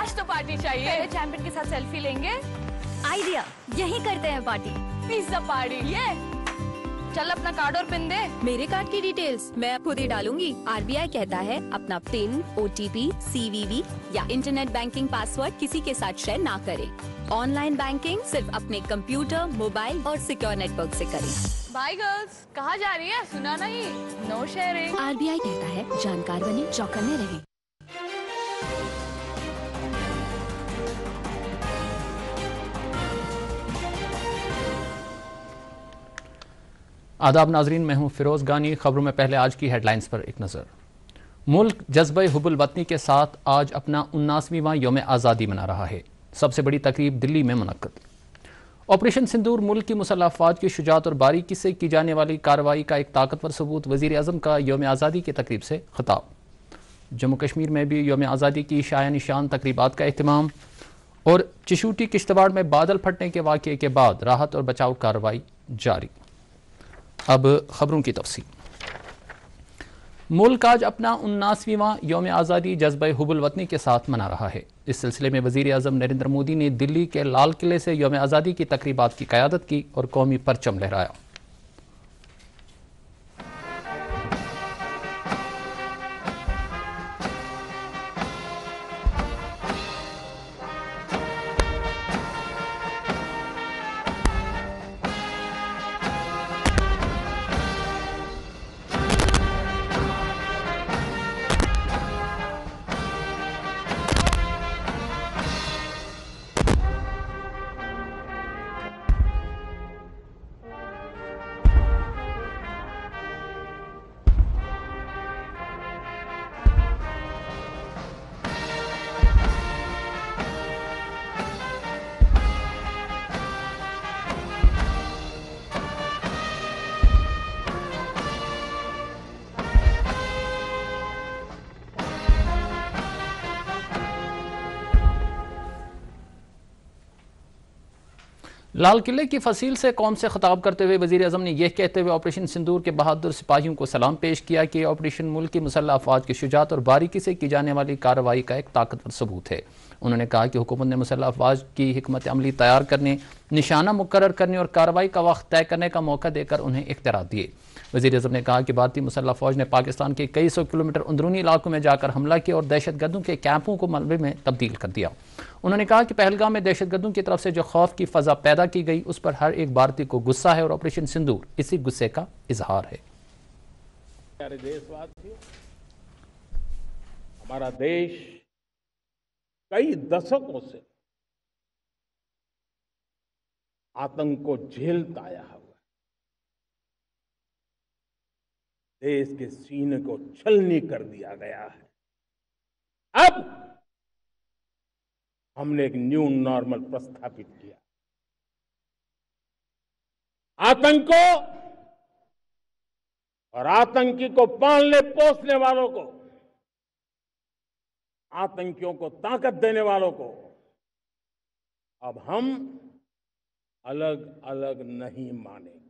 आज तो पार्टी चाहिए। पहले चैंपियन के साथ सेल्फी लेंगे। आइडिया, यही करते हैं पार्टी। Pizza party. ये चल अपना कार्ड और पिन दे। मेरे कार्ड की डिटेल्स मैं खुद ही डालूंगी। आरबीआई कहता है अपना पिन, ओटीपी, सीवीवी या इंटरनेट बैंकिंग पासवर्ड किसी के साथ शेयर ना करें। ऑनलाइन बैंकिंग सिर्फ अपने कंप्यूटर, मोबाइल और सिक्योर नेटवर्क से करें। बाय गर्ल्स, कहाँ जा रही है? सुना नहीं, नो शेयरिंग। आरबीआई कहता है जानकार बने, चौकन्ने रहें। आदाब नाजरीन, मैं हूं फिरोज गानी। खबरों में पहले आज की हेडलाइंस पर एक नज़र। मुल्क जज्बे हुब्बुल वतनी के साथ आज अपना 79वां यौम आज़ादी मना रहा है। सबसे बड़ी तकरीब दिल्ली में मुनक्कद। ऑपरेशन सिंदूर मुल्क की मुसल्लह अफवाज की शुजाअत और बारीकी से की जाने वाली कार्रवाई का एक ताकतवर सबूत। वज़ीर आज़म का यौम आज़ादी की तकरीब से खिताब। जम्मू कश्मीर में भी यौम आज़ादी की शाया निशान तकरीबात का एहतमाम। और चिशूटी किश्तवाड़ में बादल फटने के वाक़े के बाद राहत और बचाव कार्रवाई जारी। अब खबरों की तफसील। मुल्क आज अपना 79वां यौम आज़ादी जज्बे हुब्बुल वतनी के साथ मना रहा है। इस सिलसिले में वज़ीर आज़म नरेंद्र मोदी ने दिल्ली के लाल किले से यौम आज़ादी की तकरीबात की क़यादत की और कौमी परचम लहराया। लाल किले की फसील से कौम से खिताब करते हुए वज़ीर आज़म ने यह कहते हुए ऑपरेशन सिंदूर के बहादुर सिपाहियों को सलाम पेश किया कि ऑपरेशन मुल्क की मुसल्लह अफवाज की शुजाअत और बारीकी से की जाने वाली कार्रवाई का एक ताकतवर सबूत है। उन्होंने कहा कि हुकूमत ने मुसल्लह अफवाज की हिकमत अमली तैयार करने, निशाना मुकर्रर करने और कार्रवाई का वक्त तय करने का मौका देकर उन्हें इख्तियार दिए। वज़ीर आज़म ने कहा कि भारतीय मुसल्लह फ़ौज ने पाकिस्तान के कई सौ किलोमीटर अंदरूनी इलाकों में जाकर हमला किया और दहशतगर्दों के कैंपों को मलबे में तब्दील कर दिया। उन्होंने कहा कि पहलगाम में दहशतगर्दों की तरफ से जो खौफ की फ़ज़ा पैदा की गई उस पर हर एक भारतीय को गुस्सा है और ऑपरेशन सिंदूर इसी गुस्से का इजहार है। देशवासियों, हमारा देश कई दशकों से आतंक को झेलता आया हुआ है। देश के सीने को छलनी कर दिया गया है। अब हमने एक न्यू नॉर्मल प्रस्थापित किया। आतंक को और आतंकी को पालने पोसने वालों को, आतंकियों को ताकत देने वालों को अब हम अलग अलग नहीं मानेंगे।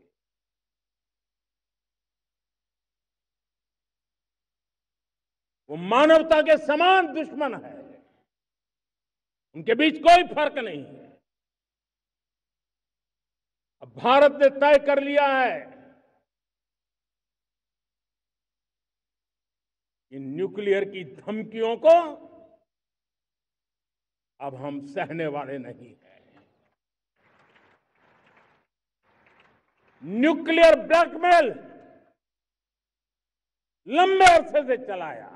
वो मानवता के समान दुश्मन है, उनके बीच कोई फर्क नहीं है। अब भारत ने तय कर लिया है कि न्यूक्लियर की धमकियों को अब हम सहने वाले नहीं हैं। न्यूक्लियर ब्लैकमेल लंबे अरसे से चलाया,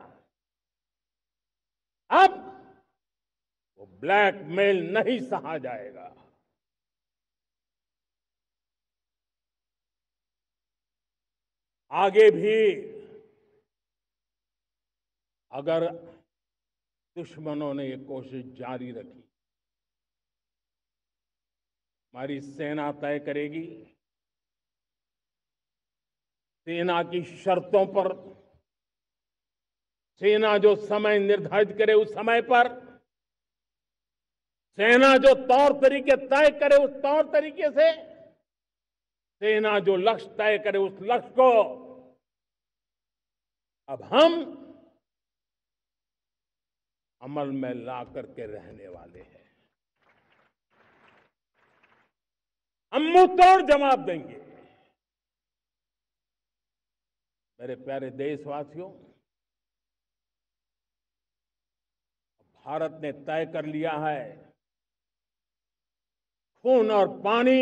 अब वो ब्लैकमेल नहीं सहा जाएगा। आगे भी अगर दुश्मनों ने ये कोशिश जारी रखी, हमारी सेना तय करेगी, सेना की शर्तों पर, सेना जो समय निर्धारित करे उस समय पर, सेना जो तौर तरीके तय करे उस तौर तरीके से, सेना जो लक्ष्य तय करे उस लक्ष्य को अब हम अमल में ला करके रहने वाले हैं। हम मुंह तोड़ जवाब देंगे। मेरे प्यारे देशवासियों, भारत ने तय कर लिया है, खून और पानी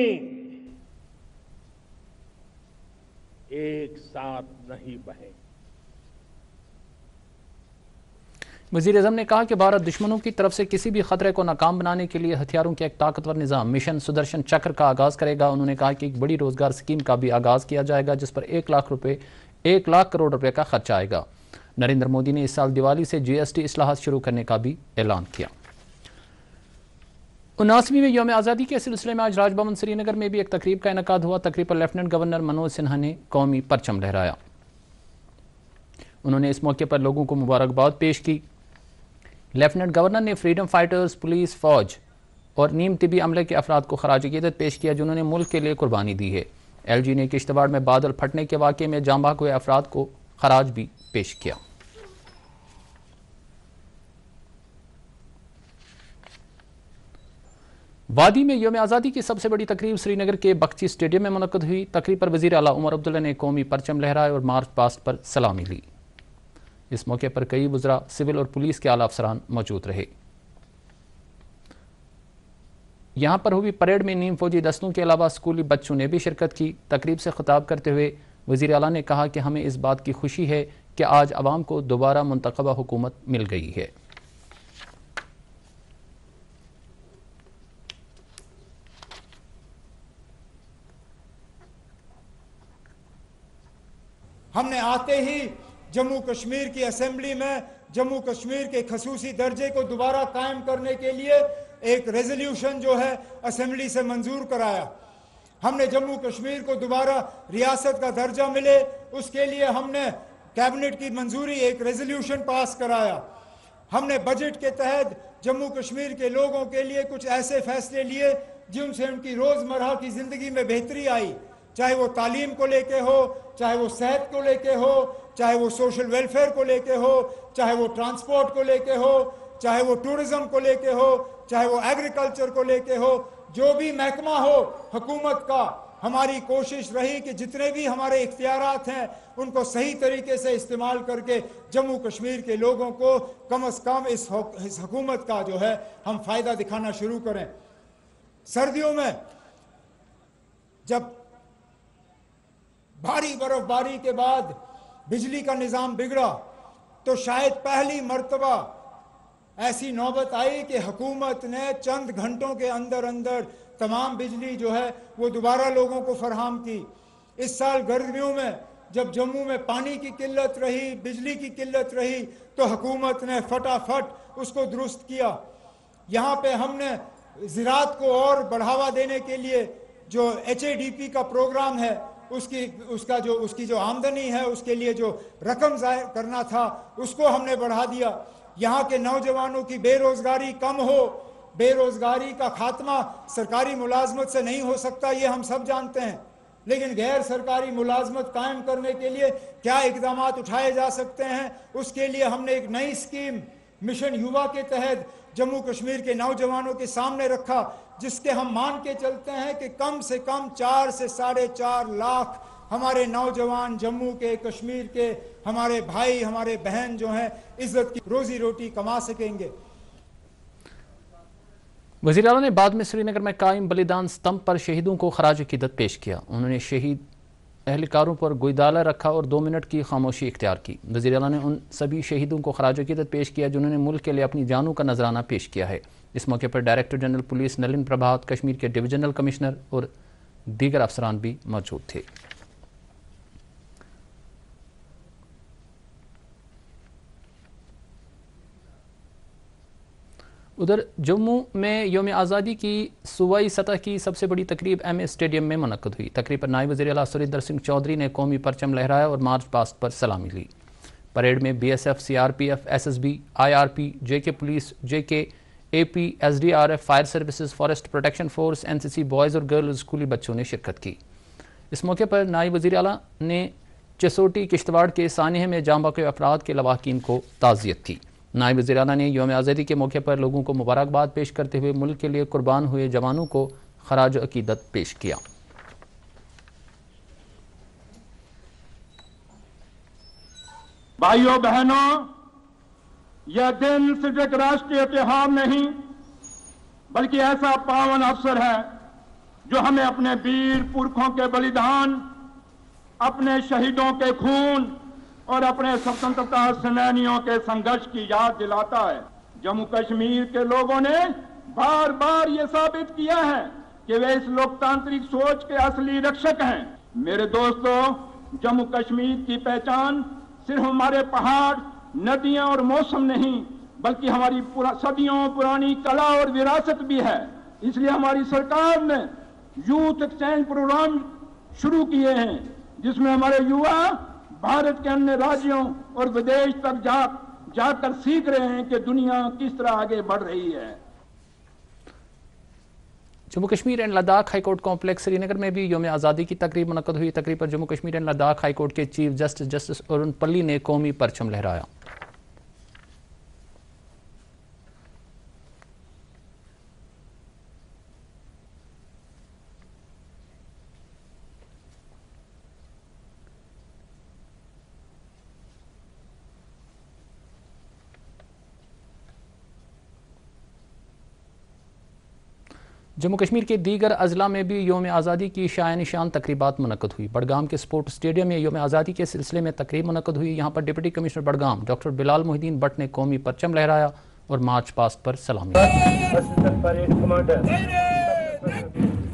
एक साथ नहीं बहे। वज़ीर-ए-आज़म ने कहा कि भारत दुश्मनों की तरफ से किसी भी खतरे को नाकाम बनाने के लिए हथियारों के एक ताकतवर निज़ाम मिशन सुदर्शन चक्र का आगाज करेगा। उन्होंने कहा कि एक बड़ी रोजगार स्कीम का भी आगाज किया जाएगा जिस पर 1 लाख करोड़ रुपए का खर्चा आएगा। नरेंद्र मोदी ने इस साल दिवाली से GST इस्लाहात शुरू करने का भी ऐलान किया। 79वें यौम आज़ादी के सिलसिले में आज राजभवन श्रीनगर में भी एक तकरीब का इनेकाद हुआ। तकरीब पर लेफ्टिनेंट गवर्नर मनोज सिन्हा ने कौमी परचम लहराया। उन्होंने इस मौके पर लोगों को मुबारकबाद पेश की। लेफ्टिनेंट गवर्नर ने फ्रीडम फाइटर्स, पुलिस, फौज और नीम तिबी अमले के अफराद को खराज अकीदत पेश किया जिन्होंने मुल्क के लिए कुर्बानी दी है। LG ने किश्तवाड़ में बादल फटने के वाक़े में जाँ बाग हुए अफराद को खराज भी पेश किया। वादी में यौम आज़ादी की सबसे बड़ी तकरीब श्रीनगर के बख्शी स्टेडियम में मुनक्कद हुई। तकरीब पर वज़ीर आला उमर अब्दुल्ला ने कौमी परचम लहराए और मार्च पास्ट पर सलामी ली। इस मौके पर कई वज़रा, सिविल और पुलिस के आला अफसरान मौजूद रहे। यहाँ पर हुई परेड में नीम फौजी दस्तों के अलावा स्कूली बच्चों ने भी शिरकत की। तकरीब से खिताब करते हुए वज़ीर आला ने कहा कि हमें इस बात की खुशी है कि आज अवाम को दोबारा मुंतखबा हुकूमत मिल गई है। हमने आते ही जम्मू कश्मीर की असेंबली में जम्मू कश्मीर के खसूसी दर्जे को दोबारा कायम करने के लिए एक रेजोल्यूशन जो है असेंबली से मंजूर कराया। हमने जम्मू कश्मीर को दोबारा रियासत का दर्जा मिले उसके लिए हमने कैबिनेट की मंजूरी एक रेजोल्यूशन पास कराया। हमने बजट के तहत जम्मू कश्मीर के लोगों के लिए कुछ ऐसे फैसले लिए जिनसे उनकी रोजमर्रा की जिंदगी में बेहतरी आई, चाहे वो तालीम को लेके हो, चाहे वो सेहत को लेके हो, चाहे वो सोशल वेलफेयर को लेके हो, चाहे वो ट्रांसपोर्ट को लेके हो, चाहे वो टूरिज्म को लेके हो, चाहे वो एग्रीकल्चर को लेके हो। जो भी महकमा हो हुकूमत का, हमारी कोशिश रही कि जितने भी हमारे इख्तियारात हैं उनको सही तरीके से इस्तेमाल करके जम्मू कश्मीर के लोगों को कम से कम इस हुकूमत का जो है हम फ़ायदा दिखाना शुरू करें। सर्दियों में जब भारी बर्फबारी के बाद बिजली का निज़ाम बिगड़ा तो शायद पहली मर्तबा ऐसी नौबत आई कि हुकूमत ने चंद घंटों के अंदर अंदर तमाम बिजली जो है वो दोबारा लोगों को फराहम की। इस साल गर्मियों में जब जम्मू में पानी की किल्लत रही, बिजली की किल्लत रही, तो हुकूमत ने फटाफट उसको दुरुस्त किया। यहाँ पे हमने ज़राअत को और बढ़ावा देने के लिए जो HADP का प्रोग्राम है उसकी जो आमदनी है उसके लिए जो रकम ज़ाहिर करना था उसको हमने बढ़ा दिया। यहाँ के नौजवानों की बेरोजगारी कम हो, बेरोजगारी का खात्मा सरकारी मुलाजमत से नहीं हो सकता ये हम सब जानते हैं, लेकिन गैर सरकारी मुलाजमत कायम करने के लिए क्या इकदाम उठाए जा सकते हैं उसके लिए हमने एक नई स्कीम मिशन युवा के तहत जम्मू कश्मीर के नौजवानों के सामने रखा, जिसके हम मान के चलते हैं कि कम से कम 4 से 4.5 लाख हमारे नौजवान जम्मू के, कश्मीर के हमारे भाई, हमारे बहन जो हैं इज्जत की रोजी रोटी कमा सकेंगे। वज़ीर आला ने बाद में श्रीनगर में कायम बलिदान स्तंभ पर शहीदों को खराज अकीदत पेश किया। उन्होंने शहीद एहलकारों पर गोईदाला रखा और 2 मिनट की खामोशी इख्तियार की। वज़ीर आला ने उन सभी शहीदों को खराज अकीदत पेश किया जिन्होंने मुल्क के लिए अपनी जानों का नजराना पेश किया है। इस मौके पर डायरेक्टर जनरल पुलिस नलिन प्रभात, कश्मीर के डिविजनल कमिश्नर और दीगर अफसरान भी मौजूद थे। उधर जम्मू में यौम आज़ादी की सूबाई सतह की सबसे बड़ी तकरीब MS स्टेडियम में मुनक्कद हुई। तकरीब पर नायब वज़ीर आला सुरिंदर सिंह चौधरी ने कौमी परचम लहराया और मार्च पास्ट पर सलामी ली। परेड में BSF, CRPF, SSB, IRP, JK police, JK, AP, SDRF, fire services, forest protection force, NCC, boys और गर्ल्स स्कूली बच्चों ने शिरकत की। इस मौके पर नायब वज़ीर आला ने चसोटी किश्तवाड़ के सानिह में जाँ बाक़ अफराद के लवाहकीन को ताज़ियत की। नायब वज़ीर आला ने यौम आज़ादी के मौके पर लोगों को मुबारकबाद पेश करते हुए मुल्क के लिए कुर्बान हुए जवानों को खराज अकीदत पेश किया। भाइयों बहनों, यह दिन सिर्फ एक राष्ट्रीय त्योहार नहीं बल्कि ऐसा पावन अवसर है जो हमें अपने वीर पुरखों के बलिदान, अपने शहीदों के खून और अपने स्वतंत्रता सेनानियों के संघर्ष की याद दिलाता है। जम्मू कश्मीर के लोगों ने बार बार ये साबित किया है कि वे इस लोकतांत्रिक सोच के असली रक्षक हैं। मेरे दोस्तों, जम्मू कश्मीर की पहचान सिर्फ हमारे पहाड़, नदियां और मौसम नहीं बल्कि हमारी सदियों पुरानी कला और विरासत भी है। इसलिए हमारी सरकार ने यूथ एक्सचेंज प्रोग्राम शुरू किए हैं जिसमें हमारे युवा भारत के अन्य राज्यों और विदेश तक जाकर सीख रहे हैं कि दुनिया किस तरह आगे बढ़ रही है। Jammu Kashmir and Ladakh high court complex Srinagar में भी यौम आज़ादी की तकरीब मुनक्कद हुई। तकरीब पर जम्मू कश्मीर एंड लद्दाख हाईकोर्ट के चीफ जस्टिस अरुण पल्ली ने कौमी परचम लहराया। जम्मू कश्मीर के दीगर अजला में भी यौम आज़ादी की शान निशान तकरीबात मुनक्कद हुई। बडगाम के स्पोर्ट स्टेडियम में यौम आज़ादी के सिलसिले में तकरीब मुनक्कद हुई। यहाँ पर deputy commissioner Budgam doctor Bilal Mohiddin Bhatt ने कौमी परचम लहराया और मार्च पास्ट पर सलामी दी।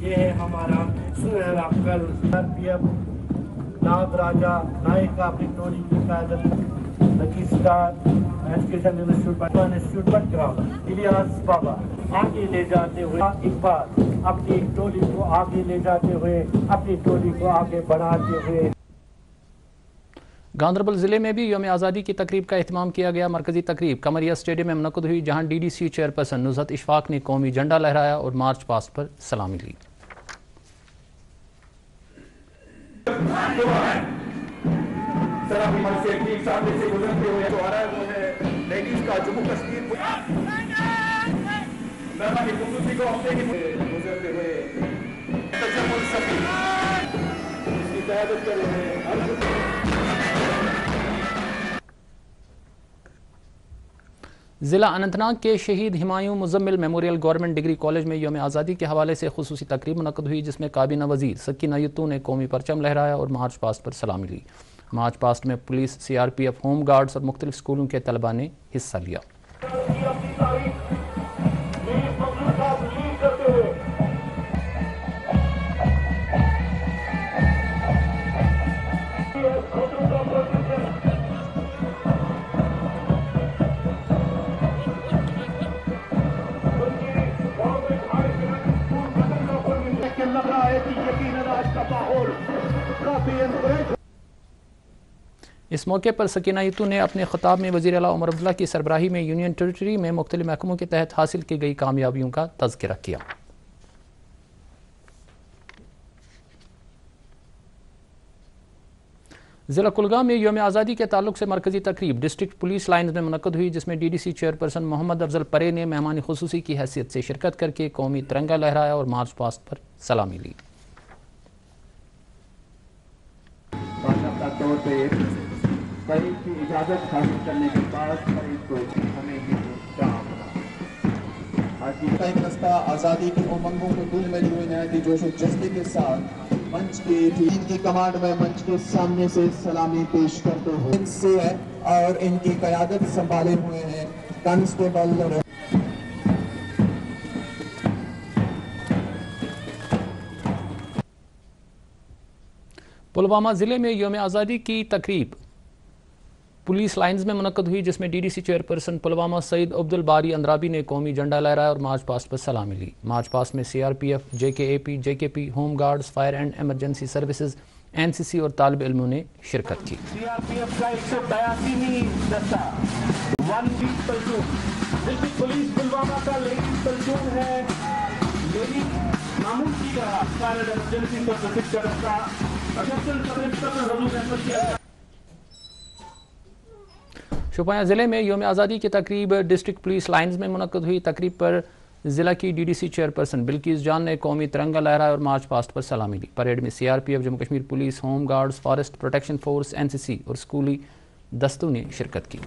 ये है हमारा सुनहरा कल। नाग राजा नायक का अपनी टोली की कायदत एजुकेशन इंस्टीट्यूट बडगाम इलियास बाबा आगे ले जाते हुए इकबाल अपनी टोली को आगे ले जाते हुए अपनी टोली को आगे बढ़ाते हुए। गांदरबल जिले में भी यौम आज़ादी की तकरीब का एहतमाम किया गया। मरकजी तकरीब कमरिया स्टेडियम में मुनक्कद हुई जहां DDC चेयरपर्सन नुज़हत इशफाक ने कौमी झंडा लहराया और मार्च पास्ट पर सलामी ली। सामने से गुजरते हुए जो आ रहा है वो है लेडीज का जम्मू कश्मीर को हफ्ते के गुजरते हुए इसकी क़यादत कर रहे हैं। ज़िला अनंतनाग के शहीद Humayun Muzammil memorial government degree college में यौम आज़ादी के हवाले से खुसूसी तकरीब मुनक्कद हुई जिसमें काबीना वज़ीर सकीना यत्तू ने कौमी परचम लहराया और मार्च पास्ट पर सलामी ली। मार्च पास्ट में पुलिस, CRPF, होम गार्ड्स और मुख्तलिफ स्कूलों के तलबा ने हिस्सा लिया। लग रहा है कि यकीनन आज का माहौल काफी एनकरेज। इस मौके पर सकीना यत्तू ने अपने खिताब में वज़ीर आला उमर अब्दुल्ला की सरबराही में यूनियन टेरिटरी में मुख्तलिफ महकमों के तहत हासिल की गई कामयाबियों का तज़किरा किया। ज़िला कुलगाम में यौम आज़ादी के ताल्लुक से मरकजी तकरीब डिस्ट्रिक्ट पुलिस लाइन्स में मुनक्कद हुई जिसमें DDC चेयरपर्सन मोहम्मद अफजल परे ने मेहमान खुसूसी की हैसियत से शिरकत करके कौमी तिरंगा लहराया और मार्च पास्ट पर सलामी ली। परेड की इजाजत हासिल करने के बाद परेड को हमें एक रास्ता आज़ादी की उमंगों को धूल मिली हुई नहायती जोश और जज्बे के साथ मंच की कमांड में मंच के सामने से सलामी पेश करते हुए इनसे है और इनकी क़यादत संभाले हुए हैं कांस्टेबल। पुलवामा ज़िले में यौम आज़ादी की तकरीब पुलिस लाइन्स में मुनक्कद हुई जिसमें DDC चेयरपर्सन पुलवामा सईद अब्दुल बारी अंद्राबी ने कौमी झंडा लहराया और मार्च पास्ट पर सलामी ली। मार्च पास्ट में CRPF, JKAP, JKP, home guards, fire and emergency services, NCC और तालिब इल्मों ने शिरकत की। CRPF का 182वीं दस्ता 1 वीक प्लटून पुलिस पुलवामा का लेडीज प्लटून है। लेडीज मामूल की तरह फायर एंड एमरजेंसी सर्विसेज का दस्ता शोपियां ज़िले में योम आज़ादी की तकरीब डिस्ट्रिक्ट पुलिस लाइन्स में मुनक़्क़द हुई। तकरीब पर ज़िला की DDC चेयरपर्सन बिल्किस जान ने कौमी तिरंगा लहराया और मार्च पास्ट पर सलामी ली। परेड में CRPF, Jammu Kashmir police, home guards, forest protection force, NCC और स्कूली दस्तों ने शिरकत की।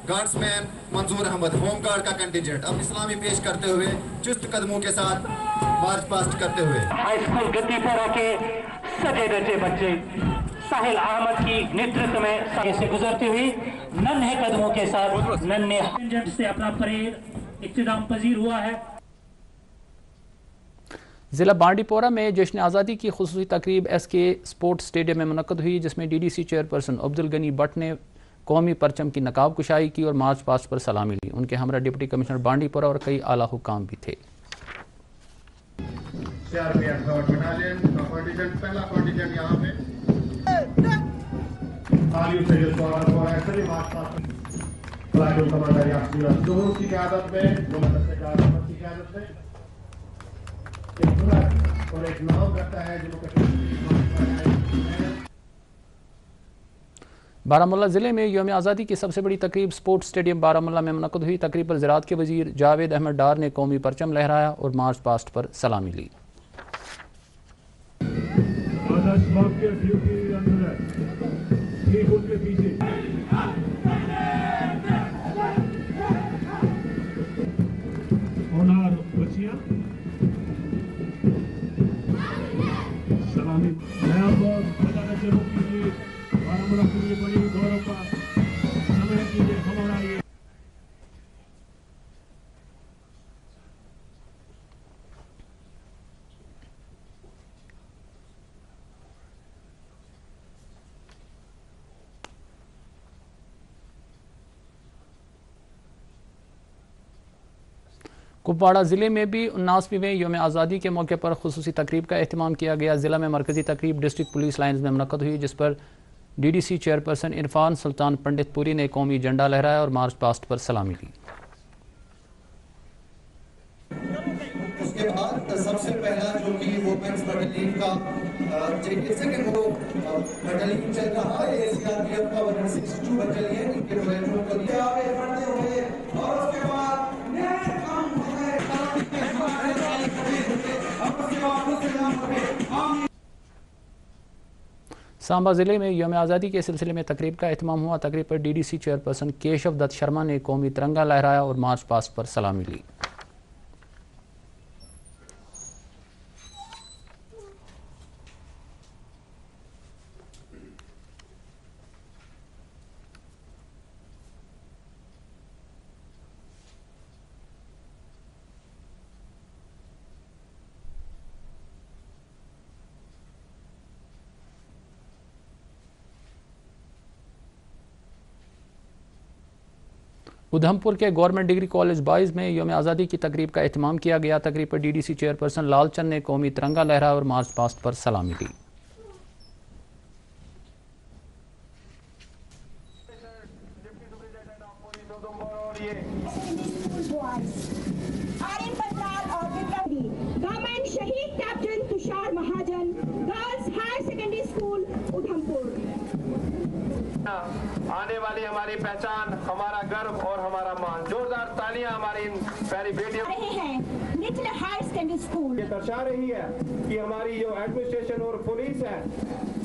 गार्ड्समैन मंजूर अहमद, होम गार्ड का कंटिजेंट अपनी सलामी पेश करते हुए चुस्त कदमों के साथ मार्च पास्ट करते हुए हाई स्कूल गद्दीपुरा के सजे धजे बच्चे साहिल अहमद की नेतृत्व में से गुजरती हुई नन्हे कदमों के साथ नन्हे से अपना परेड इख्तिताम पजीर हुआ है। ज़िला बांडीपोरा में जश्न आज़ादी की खुसूसी तकरीब SK स्पोर्ट्स स्टेडियम में मुनक़्क़द हुई, जिसमें DDC चेयरपर्सन अब्दुल गनी भट्ट ने कौमी परचम की नकाब कुशाई की और मार्च पास्ट पर सलामी ली। उनके हमरा डिप्टी कमिश्नर बांडीपोरा और कई आला हुकाम भी थे। CRPF बटालियन का कॉन्टिजेंट, पहला कॉन्टिजेंट यहाँ पे तालियों से ये स्वागत हो रहा है। सभी march past platoon commander Yasin Johar की क़यादत में, मोहम्मद सज्जाद अहमद की क़यादत में एक बुलंद और एक नाम करता है जम्मू कश्मीर। बारामुल्ला ज़िले में योम आज़ादी की सबसे बड़ी तकरीब स्पोर्ट्स स्टेडियम बारामुल्ला में मुनक़्क़द हुई। तकरीब पर ज़राअत के वज़ीर जावेद अहमद डार ने कौमी परचम लहराया और मार्च पास्ट पर सलामी ली। कुपवाड़ा ज़िले में भी 79वें योम आज़ादी के मौके पर खुसूसी तकरीब का एहतमाम किया गया। ज़िला में मरकज़ी तकरीब डिस्ट्रिक्ट पुलिस लाइन्स में मुनक़्क़द हुई, जिस पर DDC चेयरपर्सन इरफान सुल्तान पंडितपुरी ने कौमी झंडा लहराया और मार्च पास्ट पर सलामी ली। उसके बाद सबसे पहला जो कि वुमेन्स बटालियन का सेकंड वो बटालियन चल रहा है CRPF का 162 बटालियन इनके ट्रेनिंग को दिया आगे बढ़ते हुए और उसके बाद सांबा ज़िले में योम आज़ादी के सिलसिले में तकरीब का एहतमाम हुआ। तकरीब पर DDC चेयरपर्सन केशव दत्त शर्मा ने कौमी तिरंगा लहराया और मार्च पास्ट पर सलामी ली। उधमपुर के गवर्नमेंट डिग्री कॉलेज बॉयज़ में योम आज़ादी की तकरीब का एहतमाम किया गया। तकरीब पर DDC चेयरपर्सन लालचंद ने कौमी तिरंगा लहराया और मार्च पास्ट पर सलामी ली। आने वाली हमारी पहचान, हमारा गर्व और हमारा मान। जोरदार तालियां हमारी इन प्यारी बेटियों हैं। लिटिल हायर सेकेंडरी स्कूल ये दर्शा रही है कि हमारी जो एडमिनिस्ट्रेशन और पुलिस है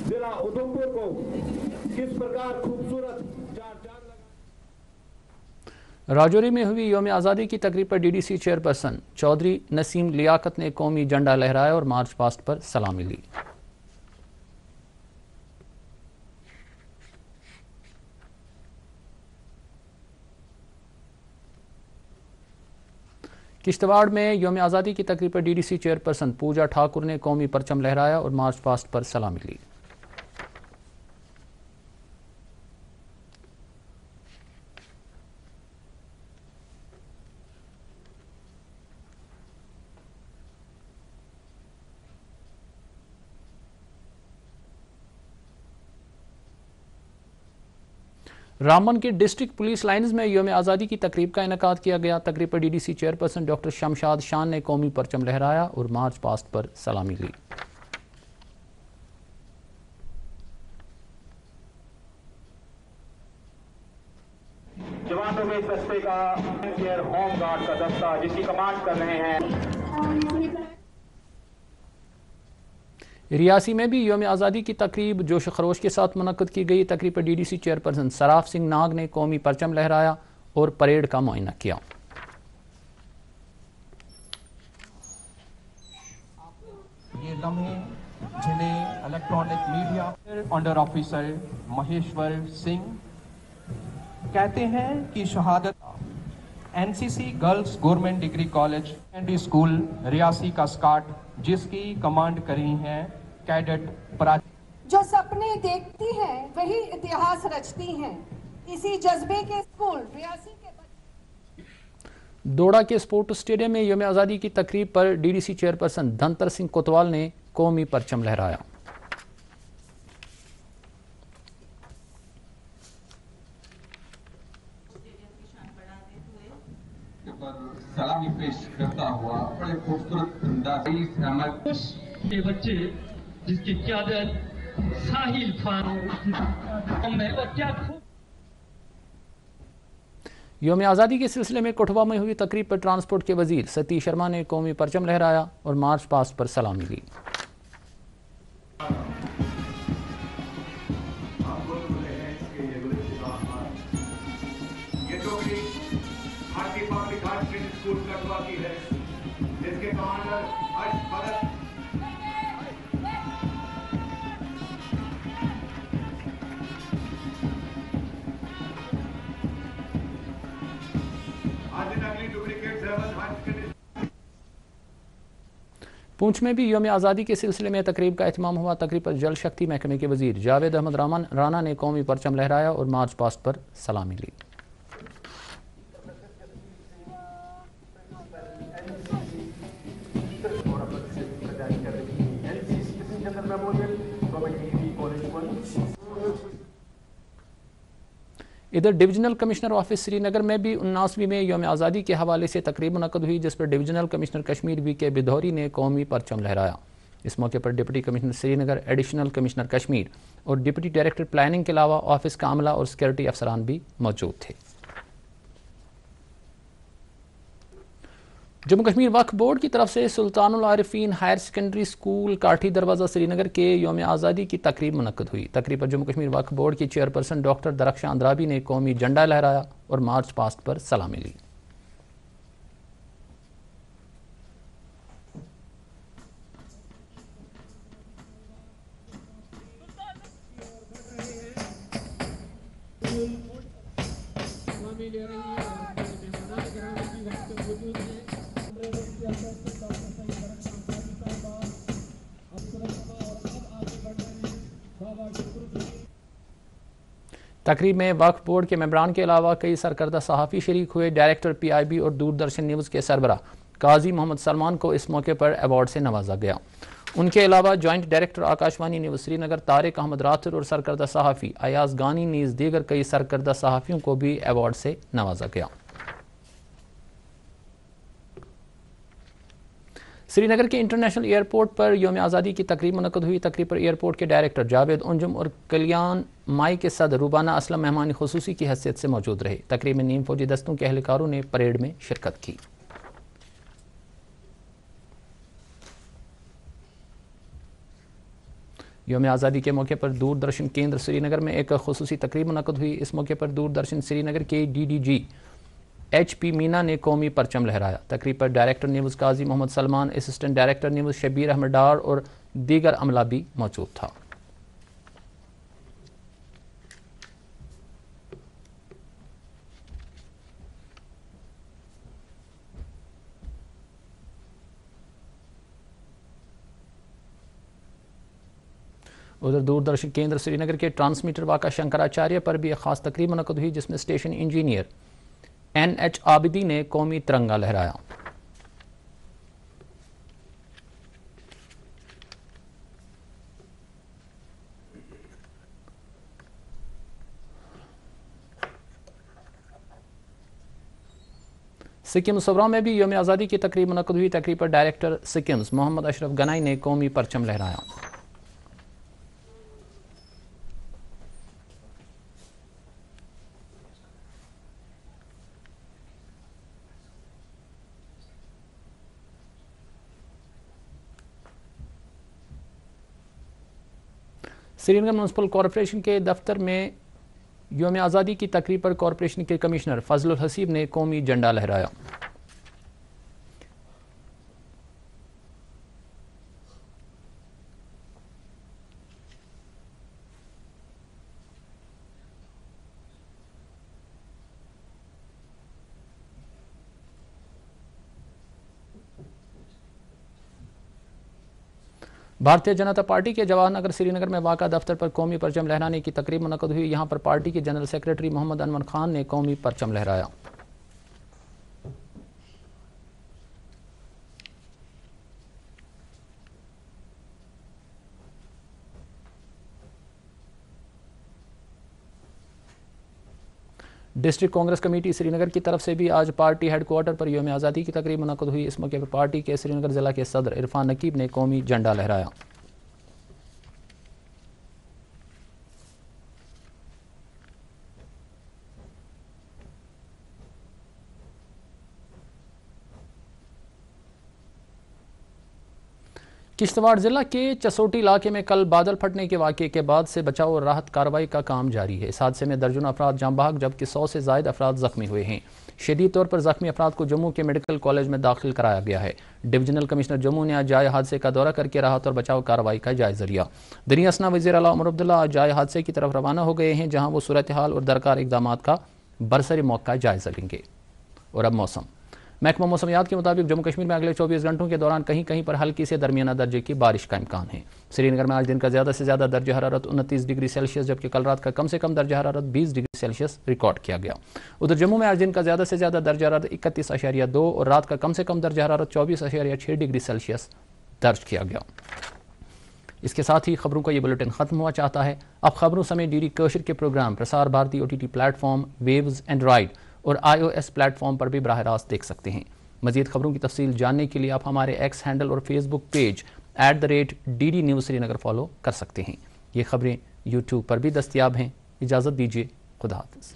जिला उधमपुर को किस प्रकार खूबसूरत राजौरी में हुई योम आज़ादी की तकरीब पर DDC चेयरपर्सन चौधरी नसीम लियाकत ने कौमी झंडा लहराया और मार्च पास्ट पर सलामी ली। किश्तवाड़ में योम आज़ादी की तकरीब पर DDC चेयरपर्सन पूजा ठाकुर ने कौमी परचम लहराया और मार्च पास्ट पर सलामी ली। रामबन के डिस्ट्रिक्ट पुलिस लाइन्स में योम आज़ादी की तकरीब का इनेकाद किया गया। तकरीब पर DDC चेयरपर्सन डॉक्टर शमशाद शान ने कौमी परचम लहराया और मार्च पास्ट पर सलामी ली। 5वें दस्ते का केयर होम गार्ड का दस्ता जिसकी कमांड कर रहे हैं। रियासी में भी यौम आज़ादी की तकरीब जोश खरोश के साथ मुनक्कद की गई। तकरीब पर DDC चेयरपर्सन सराफ सिंह नाग ने कौमी परचम लहराया और परेड का मुआयना किया। ये लम्हे जिन्हें electronic media under officer Maheshwar Singh कहते हैं कि शहादत NCC girls government degree college and school Reasi का स्काट जिसकी कमांड करी हैं कैडेट जो सपने देखती हैं वही इतिहास रचती हैं। इसी जज्बे के स्कूल रियासी के दोड़ा के स्पोर्ट स्टेडियम में यौम आज़ादी की तकरीब पर DDC चेयरपर्सन धनतर सिंह कोतवाल ने कौमी परचम लहराया। सलामी पेश करता हुआ बड़े खूबसूरत अंदाज के बच्चे जिसकी क़यादत साहिल फारूक में और क्या यौम आज़ादी के सिलसिले में कोटवा में हुई तकरीब पर ट्रांसपोर्ट के वजीर सतीश शर्मा ने कौमी परचम लहराया और मार्च पास्ट पर सलामी ली। पूंछ में भी यौम आज़ादी के सिलसिले में तकरीब का एहतमाम हुआ। तकरीब पर जल शक्ति महकमे के वजीर जावेद अहमद राना ने कौमी परचम लहराया और मार्च पास्ट पर सलामी ली। इधर डिविजनल कमिश्नर ऑफिस श्रीनगर में भी 79वीं में यौम आज़ादी के हवाले से तकरीब मुनक्कद हुई, जिस पर डिविजनल कमिश्नर कश्मीर VK बिधौरी ने कौमी परचम लहराया। इस मौके पर deputy commissioner Srinagar, additional commissioner Kashmir और डिप्टी डायरेक्टर प्लानिंग के अलावा ऑफिस का अमला और सिक्योरिटी अफसरान भी मौजूद थे। जम्मू कश्मीर वक्फ बोर्ड की तरफ से सुल्तानुल आरिफीन हायर सेकेंडरी स्कूल काठी दरवाज़ा श्रीनगर के यौम आज़ादी की तकरीब मुनक्कद हुई। तकरीब पर जम्मू कश्मीर वक्फ बोर्ड की चेयरपर्सन डॉक्टर दरख्शां अंद्राबी ने कौमी झंडा लहराया और मार्च पास्ट पर सलामी ली। तकरीब में वक्फ बोर्ड के मेंबरान के अलावा कई सरकर्दा सहाफ़ी शरीक हुए। डायरेक्टर PIB और दूरदर्शन न्यूज़ के सरबराह काजी मोहम्मद सलमान को इस मौके पर अवार्ड से नवाजा गया। उनके अलावा joint director Akashvani news Srinagar Tariq Ahmad Rathore और सरकर्दा सहाफ़ी अयाज गानी नीज़ दीगर कई सरकर्दा सहाफ़ियों को भी अवार्ड से नवाजा गया। श्रीनगर के इंटरनेशनल एयरपोर्ट पर यौम आज़ादी की तकरीब मुनक्कद हुई। तकरीब पर एयरपोर्ट के डायरेक्टर जावेद उंजुम और कल्याण माई के सदर रुबाना असलम मेहमान खुसूसी की हैसियत से मौजूद रहे। तकरीब में नीम फौजी दस्तों के एहलकारों ने परेड में शिरकत की। यौम आज़ादी के मौके पर दूरदर्शन केंद्र श्रीनगर में एक खुसूसी तकरीब मुनक्कद हुई। इस मौके पर दूरदर्शन श्रीनगर के DDG HP मीना ने कौमी परचम लहराया। तकरीब पर director news Kazi Mohammad Salman, assistant director news Shabir Ahmad Dar और दीगर अमला भी मौजूद था। उधर दूरदर्शन केंद्र श्रीनगर के ट्रांसमीटर वाका शंकराचार्य पर भी एक खास तकरीब मुनक्कद हुई, जिसमें स्टेशन इंजीनियर NH आबिदी ने कौमी तिरंगा लहराया। सिक्किम सबरा में भी यौम आज़ादी की तकरीब मुनक्कद हुई। तकरीब पर डायरेक्टर सिक्किम्स मोहम्मद अशरफ गनाई ने कौमी परचम लहराया। श्रीनगर म्यूनसिपल कॉरपोरेशन के दफ्तर में यौम आज़ादी की तकरीब पर कॉरपोरेशन के कमिश्नर फजलुल हसीब ने कौमी झंडा लहराया। भारतीय जनता पार्टी के जवाहर नगर श्रीनगर में वाक़ा दफ्तर पर कौमी परचम लहराने की तकरीब मुनक़द हुई। यहाँ पर पार्टी के जनरल सेक्रेटरी मोहम्मद अनवर खान ने कौमी परचम लहराया। डिस्ट्रिक्ट कांग्रेस कमेटी श्रीनगर की तरफ से भी आज पार्टी हेडक्वार्टर पर यौम आज़ादी की तकरीब मुनक़द हुई। इस मौके पर पार्टी के श्रीनगर जिला के सदर इरफान नकीब ने कौमी झंडा लहराया। किश्तवाड़ जिला के चसोटी इलाके में कल बादल फटने के वाक़े के बाद से बचाव और राहत कार्रवाई का काम जारी है। इस हादसे में दर्जनों अफराद जाम बहक जबकि 100 से ज़ायद अफराद जख्मी हुए हैं। शदीद तौर पर जख्मी अफराद को जम्मू के मेडिकल कॉलेज में दाखिल कराया गया है। डिविजनल कमिश्नर जम्मू ने आज जाए हादसे का दौरा करके राहत और बचाव कार्रवाई का जायजा लिया। दरिया असना वज़ीर आला उमर अब्दुल्ला आज जाए हादसे की तरफ रवाना हो गए हैं, जहाँ वो सूरत हाल और दरकार इक़दाम का बरसरी मौका जायजा लेंगे। और अब मौसम। महकमा मौसमियात के मुताबिक जम्मू कश्मीर में अगले 24 घंटों के दौरान कहीं कहीं पर हल्की से दरमियाना दर्जे की बारिश का इम्कान है। श्रीनगर में आज दिन का ज़्यादा से ज़्यादा दर्जा हरारत 29 डिग्री सेल्सियस जबकि कल रात का कम से कम दर्जा हरारत 20 डिग्री सेल्सियस रिकॉर्ड किया गया। उधर जम्मू में आज दिन का ज़्यादा से ज़्यादा दर्जा हरारत 31.2 और रात का कम से कम दर्जा हरारत 24.6 डिग्री सेल्सियस दर्ज किया गया। इसके साथ ही खबरों का ये बुलेटिन खत्म हुआ चाहता है। अब खबरों समेत डीडी कश्मीर के programme Prasar Bharati OTT platform, Waves, Android और iOS प्लेटफॉर्म पर भी बराह रास्त देख सकते हैं। मज़ीद खबरों की तफसील जानने के लिए आप हमारे एक्स हैंडल और Facebook page @DD News Srinagar follow कर सकते हैं। ये खबरें यूट्यूब पर भी दस्तयाब हैं। इजाज़त दीजिए, खुदा हाफ़िज़।